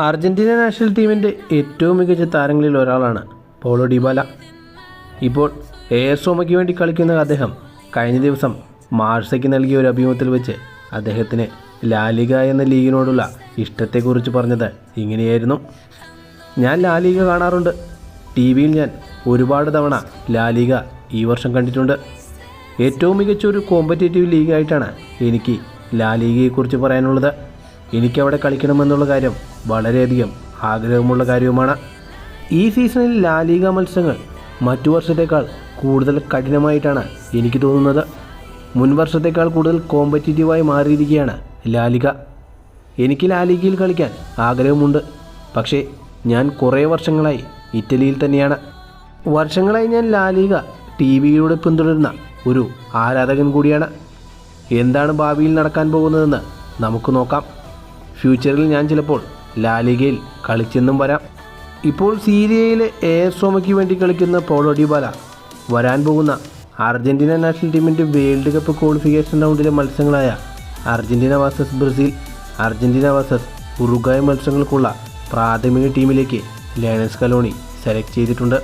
Argentina national ടീമിൻ്റെ ഏറ്റവും മികച്ച താരങ്ങളിൽ ഒരാളാണ് പൗളോ ഡിബാല. ഇപ്പോൾ AS റോമയ്ക്ക് വേണ്ടി കളിക്കുന്ന അദ്ദേഹം കഴിഞ്ഞ ദിവസം മാർസയ്ക്ക് നൽകിയ ഒരു അഭിമുഖത്തിൽ വെച്ച് അദ്ദേഹത്തിന് ലാലിഗ എന്ന ലീഗിനോടുള്ള ഇഷ്ടത്തെക്കുറിച്ച് പറഞ്ഞത് ഇങ്ങനെയായിരുന്നു: ഞാൻ ലാലിഗ കാണാറുണ്ട്. TV-യിൽ ഞാൻ ഒരുപാട് തവണ ലാലിഗ ഈ വർഷം കണ്ടിട്ടുണ്ട്. ഏറ്റവും മികച്ച ഒരു കോമ്പറ്റേറ്റീവ് ലീഗായിട്ടാണ് എനിക്ക് ലാലിഗയെക്കുറിച്ച് പറയാനുള്ളത്. എനിക്കവിടെ കളിക്കണമെന്നുള്ള കാര്യം വളരെയധികം ആഗ്രഹമുള്ള കാര്യവുമാണ്. ഈ സീസണിൽ ലാലിഗ മത്സരങ്ങൾ മറ്റു വർഷത്തേക്കാൾ കൂടുതൽ കഠിനമായിട്ടാണ് എനിക്ക് തോന്നുന്നത്. മുൻ വർഷത്തേക്കാൾ കൂടുതൽ കോമ്പറ്റീറ്റീവായി മാറിയിരിക്കുകയാണ് ലാലിഗ. എനിക്ക് ലാലിഗയിൽ കളിക്കാൻ ആഗ്രഹമുണ്ട്. പക്ഷേ ഞാൻ കുറേ വർഷങ്ങളായി ഇറ്റലിയിൽ തന്നെയാണ്. വർഷങ്ങളായി ഞാൻ ലാലിഗ TV-യിലൂടെ പിന്തുടരുന്ന ഒരു ആരാധകൻ കൂടിയാണ്. എന്താണ് ഭാവിയിൽ നടക്കാൻ പോകുന്നതെന്ന് നമുക്ക് നോക്കാം. ഫ്യൂച്ചറിൽ ഞാൻ ചിലപ്പോൾ ലാലിഗയിൽ കളിച്ചെന്നും വരാം. ഇപ്പോൾ സീരിയയിലെ AS റോമയ്ക്ക് വേണ്ടി കളിക്കുന്ന പൗളോ ഡിബാല വരാൻ പോകുന്ന അർജന്റീന നാഷണൽ ടീമിൻ്റെ വേൾഡ് കപ്പ് ക്വാളിഫിക്കേഷൻ റൗണ്ടിലെ മത്സരങ്ങളായ Argentina versus Brazil, Argentina versus Uruguay മത്സരങ്ങൾക്കുള്ള പ്രാഥമിക ടീമിലേക്ക് ലയണൽ സ്കലോണി സെലക്ട് ചെയ്തിട്ടുണ്ട്.